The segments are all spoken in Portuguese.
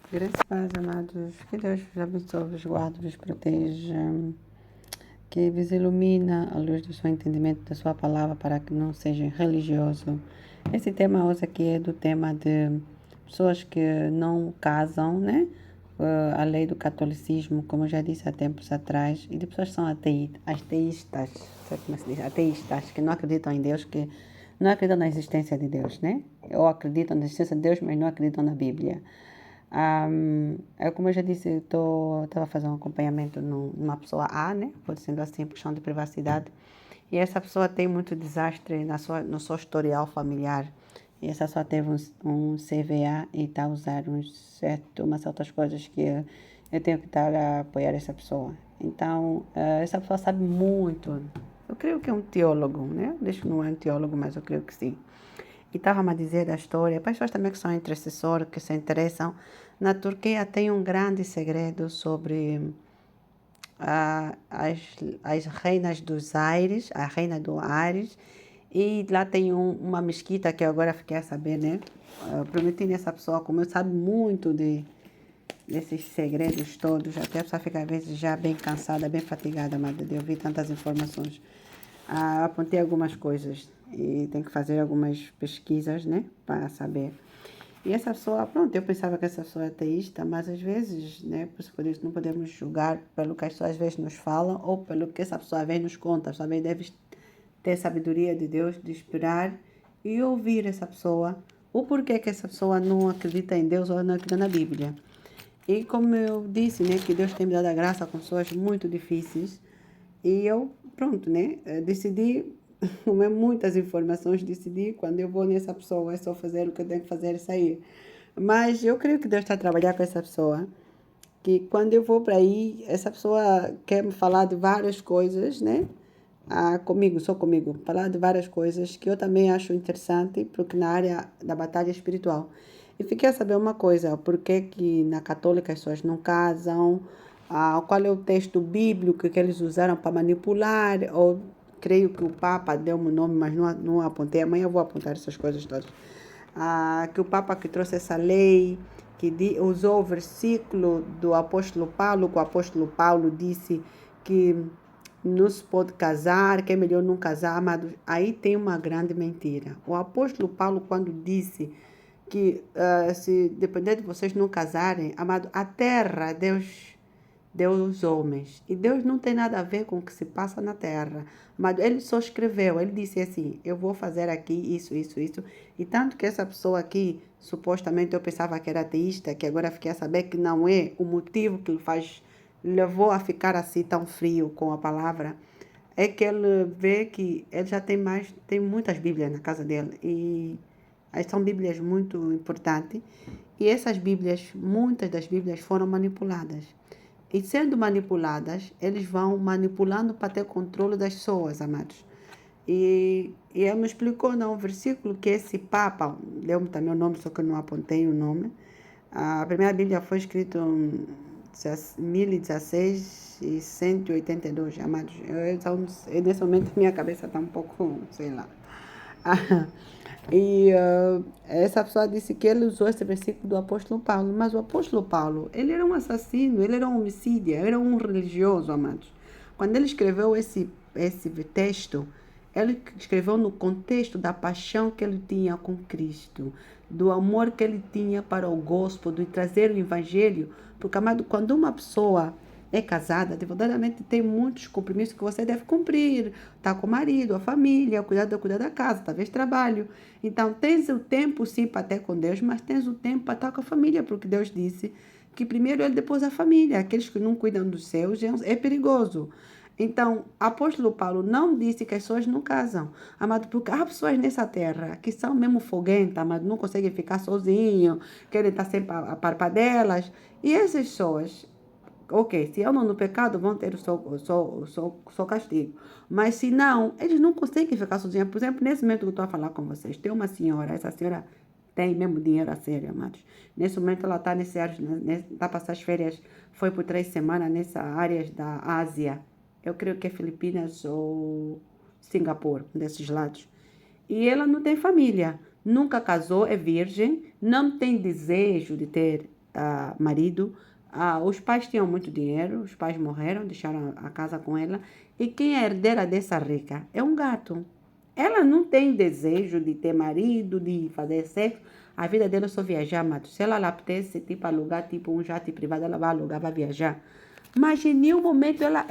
Graças a Deus, amados, que Deus vos abençoe, vos guarde, vos proteja, que vos ilumina a luz do seu entendimento da sua palavra para que não seja religioso. Esse tema hoje aqui é do tema de pessoas que não casam, né? A lei do catolicismo, como eu já disse há tempos atrás, e de pessoas que são ateístas, sabe como se diz? Ateístas, que não acreditam em Deus, que não acreditam na existência de Deus, né? Ou acreditam na existência de Deus, mas não acreditam na Bíblia. Como eu já disse, eu estava fazendo um acompanhamento numa pessoa A, né? Por sendo assim, por questão de privacidade. E essa pessoa tem muito desastre no seu historial familiar. E essa pessoa teve um CVA e está a usar umas certas coisas que eu tenho que estar a apoiar essa pessoa. Então, essa pessoa sabe muito. Eu creio que é um teólogo, né? Deixa que não é um teólogo, mas eu creio que sim. E estava-me a dizer da história, pessoas também que são intercessores, que se interessam. Na Turquia tem um grande segredo sobre as reinas dos Aires, a reina do Ares, e lá tem uma mesquita que eu agora fiquei a saber, né? Eu prometi nessa pessoa, como eu sabe muito desses segredos todos, até a pessoa fica às vezes já bem cansada, bem fatigada, mas de ouvir tantas informações. Apontei algumas coisas e tem que fazer algumas pesquisas, né, para saber. E essa pessoa, pronto, eu pensava que essa pessoa é ateísta, mas às vezes, né, por isso não podemos julgar pelo que as pessoas às vezes nos falam ou pelo que essa pessoa às vezes nos conta. Também deve ter sabedoria de Deus de esperar e ouvir essa pessoa, o porquê que essa pessoa não acredita em Deus ou não acredita na Bíblia. E como eu disse, né, que Deus tem me dado a graça com pessoas muito difíceis, e eu, pronto, né, decidi, como é muitas informações, decidi quando eu vou nessa pessoa, é só fazer o que eu tenho que fazer e sair. Mas eu creio que Deus está a trabalhar com essa pessoa, que quando eu vou para aí, essa pessoa quer me falar de várias coisas, né? Só comigo, falar de várias coisas que eu também acho interessante, porque na área da batalha espiritual. E fiquei a saber uma coisa, por que que na católica as pessoas não casam, qual é o texto bíblico que eles usaram para manipular, ou creio que o Papa deu-me o nome, mas não apontei, amanhã eu vou apontar essas coisas todas. Que o Papa que trouxe essa lei, que usou o versículo do apóstolo Paulo, que o apóstolo Paulo disse que não se pode casar, que é melhor não casar, amados. Aí tem uma grande mentira. O apóstolo Paulo, quando disse que se depender de vocês não casarem, amado, a terra Deus deu aos homens. E Deus não tem nada a ver com o que se passa na terra. Mas ele só escreveu, ele disse assim, eu vou fazer aqui isso, isso, isso. E tanto que essa pessoa aqui, supostamente eu pensava que era ateísta, que agora fiquei a saber que não é o motivo que levou a ficar assim tão frio com a palavra, é que ele vê que ele já tem muitas Bíblias na casa dele. E são Bíblias muito importantes. E essas Bíblias, muitas das Bíblias foram manipuladas. E sendo manipuladas, eles vão manipulando para ter controle das pessoas, amados. E ele me explicou num versículo que esse Papa, deu-me também o nome, só que eu não apontei o nome. A primeira Bíblia foi escrita em 1016 e 182, amados. Nesse momento minha cabeça está um pouco, sei lá. Essa pessoa disse que ele usou esse versículo do apóstolo Paulo, mas o apóstolo Paulo, ele era um assassino, ele era um homicida, era um religioso, amados. Quando ele escreveu esse texto, ele escreveu no contexto da paixão que ele tinha com Cristo, do amor que ele tinha para o gospel, de trazer o evangelho, porque, amado, quando uma pessoa é casada, verdadeiramente tem muitos compromissos que você deve cumprir. Tá com o marido, a família, cuidar da casa, talvez trabalho. Então, tens o tempo sim para ter com Deus, mas tens o tempo para estar com a família, porque Deus disse que primeiro ele, depois a família. Aqueles que não cuidam dos seus é perigoso. Então, apóstolo Paulo não disse que as pessoas não casam, amado, porque há pessoas nessa terra que são mesmo foguentas, amado, não conseguem ficar sozinhos, querem estar sempre a delas. E essas pessoas, ok, se amam no pecado, vão ter o seu castigo. Mas se não, eles não conseguem ficar sozinhos. Por exemplo, nesse momento que eu estou a falar com vocês, tem uma senhora, essa senhora tem mesmo dinheiro a sério, amados. Nesse momento ela está está a passar as férias, foi por 3 semanas nessa áreas da Ásia. Eu creio que é Filipinas ou Singapura, um desses lados. E ela não tem família, nunca casou, é virgem, não tem desejo de ter marido. Os pais tinham muito dinheiro, os pais morreram, deixaram a casa com ela. E quem é a herdeira dessa rica? É um gato. Ela não tem desejo de ter marido, de fazer sexo. A vida dela é só viajar, mas se ela apetece, tipo, alugar tipo um jato privado, ela vai alugar, vai viajar. Mas em nenhum momento ela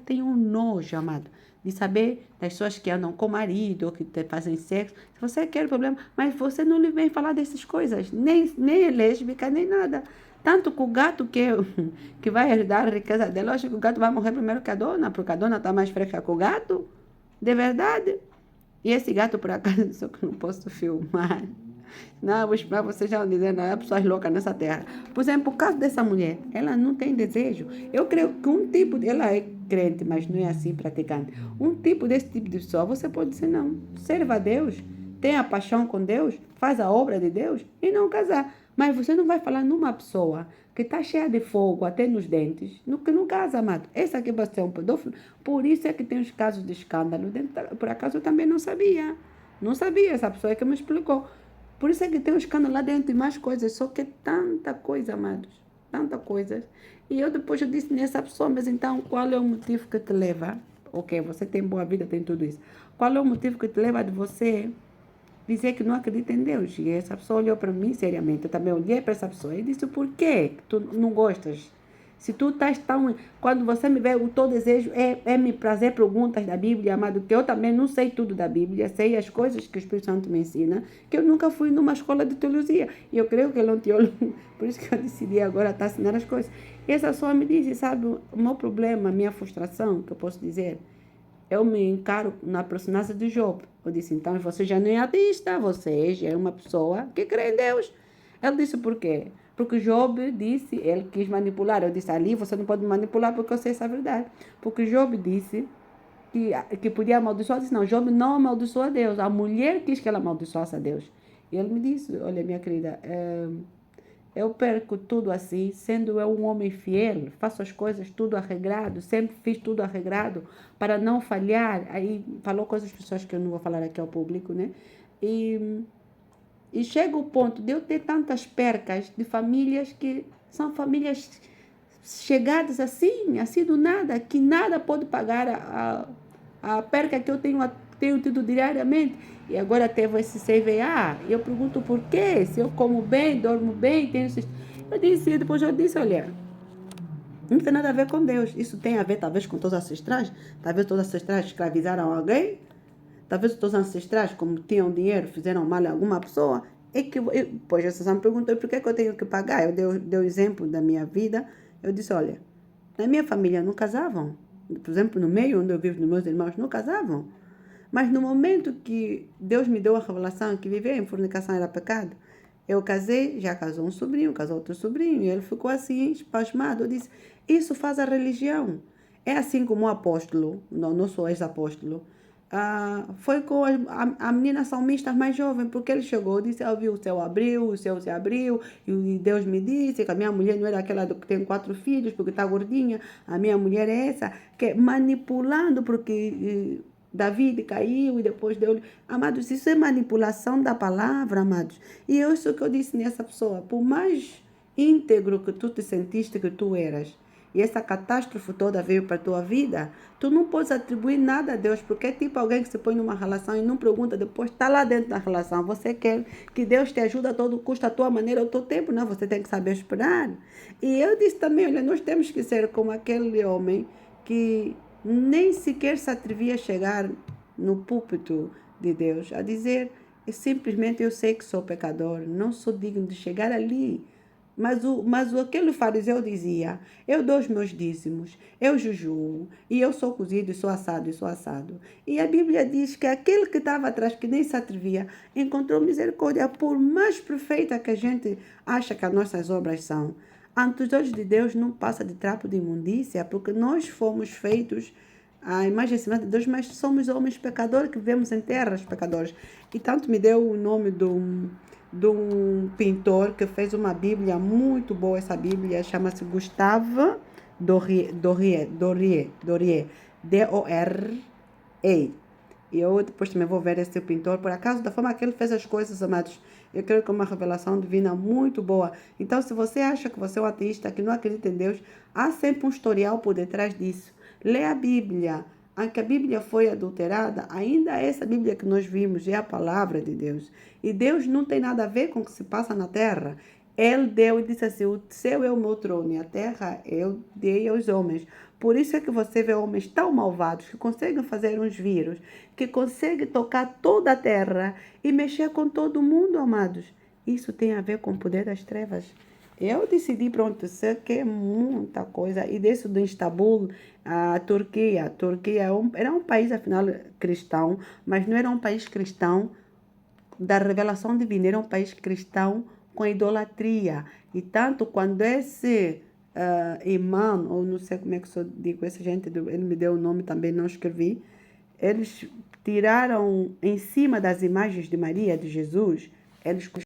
tem um nojo, amado, de saber das pessoas que andam com marido, ou que fazem sexo. Se você quer problema, mas você não lhe vem falar dessas coisas, nem é lésbica, nem nada. Tanto que o gato que vai herdar a riqueza dela, eu acho que o gato vai morrer primeiro que a dona, porque a dona está mais fresca que o gato, de verdade. E esse gato, por acaso, só que não posso filmar. Não, vou esperar vocês já dizendo, há pessoas loucas nessa terra. Por exemplo, por causa dessa mulher, ela não tem desejo. Eu creio que ela é crente, mas não é assim praticante. Desse tipo de pessoa, você pode dizer, não, serva a Deus, tenha paixão com Deus, faz a obra de Deus e não casar. Mas você não vai falar numa pessoa que está cheia de fogo até nos dentes, que não casa, amado. Essa aqui vai ser um pedófilo. Por isso é que tem os casos de escândalo. Por acaso eu também não sabia. Não sabia, essa pessoa é que me explicou. Por isso é que tem um escândalo lá dentro e mais coisas. Só que é tanta coisa, amados. Tanta coisa. E depois eu disse nessa pessoa, mas então qual é o motivo que te leva? Ok, você tem boa vida, tem tudo isso. Qual é o motivo que te leva de você dizer que não acredita em Deus? E essa pessoa olhou para mim seriamente. Eu também olhei para essa pessoa e disse, por quê que tu não gostas? Se tu estás tão... Quando você me vê, o teu desejo é me trazer perguntas da Bíblia, amado, que eu também não sei tudo da Bíblia, sei as coisas que o Espírito Santo me ensina, que eu nunca fui numa escola de teologia. E eu creio que ele é um teólogo, por isso que eu decidi agora estar ensinando as coisas. E essa pessoa me disse, sabe, o meu problema, a minha frustração, que eu posso dizer, eu me encaro na personagem de Job. Eu disse, então você já não é ateísta, você já é uma pessoa que crê em Deus. Ele disse, por quê? Porque Job disse, ele quis manipular. Eu disse, ali você não pode manipular porque eu sei essa verdade. Porque Job disse que podia amaldiçoar. Eu disse, não, Job não amaldiçoa a Deus. A mulher quis que ela amaldiçoasse a Deus. E ele me disse, olha minha querida, eu perco tudo assim, sendo eu um homem fiel, faço as coisas tudo arreglado, sempre fiz tudo arreglado para não falhar. Aí falou coisas pessoas que eu não vou falar aqui ao público, né? E chega o ponto de eu ter tantas percas de famílias que são famílias chegadas assim do nada, que nada pode pagar a perca que eu tenho tido diariamente. E agora teve esse CVA. E eu pergunto por quê? Se eu como bem, dormo bem, depois eu disse, olha, não tem nada a ver com Deus. Isso tem a ver, talvez, com todos os ancestrais. Talvez todos os ancestrais escravizaram alguém. Talvez todos os ancestrais, como tinham dinheiro, fizeram mal a alguma pessoa. Pois essa me perguntou por que eu tenho que pagar. Eu dei o exemplo da minha vida. Eu disse, olha, na minha família não casavam. Por exemplo, no meio onde eu vivo, os meus irmãos não casavam. Mas no momento que Deus me deu a revelação que viver em fornicação era pecado, eu casei, já casou um sobrinho, casou outro sobrinho, e ele ficou assim, espasmado. Eu disse, isso faz a religião. É assim como o apóstolo, não sou ex-apóstolo, foi com a menina salmista mais jovem, porque ele chegou e disse, eu vi o céu se abriu, e Deus me disse que a minha mulher não era aquela que tem 4 filhos, porque está gordinha, a minha mulher é essa, que manipulando, porque Davi caiu e depois deu... Amados, isso é manipulação da palavra, amados. E é isso que eu disse nessa pessoa, por mais íntegro que tu te sentiste que tu eras, e essa catástrofe toda veio para a tua vida, tu não podes atribuir nada a Deus, porque é tipo alguém que se põe numa relação e não pergunta depois, está lá dentro da relação, você quer que Deus te ajude a todo custo, a tua maneira, o teu tempo, não, você tem que saber esperar. E eu disse também, olha, nós temos que ser como aquele homem que nem sequer se atrevia a chegar no púlpito de Deus, a dizer, simplesmente eu sei que sou pecador, não sou digno de chegar ali. Mas aquele fariseu dizia, eu dou os meus dízimos, eu jejuo, e eu sou cozido, e sou assado, e sou assado. E a Bíblia diz que aquele que estava atrás, que nem se atrevia, encontrou misericórdia, por mais perfeita que a gente acha que as nossas obras são. Ante os olhos de Deus não passa de trapo de imundícia, porque nós fomos feitos à imagem e semelhança de Deus, mas somos homens pecadores que vivemos em terras pecadores. E tanto me deu o nome de um pintor que fez uma Bíblia muito boa. Essa Bíblia chama-se Gustave Doré, D-O-R-E. E eu depois também vou ver esse pintor. Por acaso, da forma que ele fez as coisas, amados, eu creio que é uma revelação divina muito boa. Então, se você acha que você é um ateísta, que não acredita em Deus, há sempre um historial por detrás disso. Lê a Bíblia. Aunque a Bíblia foi adulterada, ainda essa Bíblia que nós vimos é a palavra de Deus. E Deus não tem nada a ver com o que se passa na terra. Ele deu e disse assim, o céu é o meu trono e a terra eu dei aos homens. Por isso é que você vê homens tão malvados que conseguem fazer uns vírus, que conseguem tocar toda a terra e mexer com todo mundo, amados. Isso tem a ver com o poder das trevas. Eu decidi, pronto, sei que é muita coisa. E desse do Istambul, a Turquia. A Turquia era um país, afinal, cristão, mas não era um país cristão da revelação divina, era um país cristão com idolatria. E tanto quando esse imã, ou não sei como é que eu digo, essa gente, ele me deu o nome também, não escrevi, eles tiraram em cima das imagens de Maria, de Jesus, eles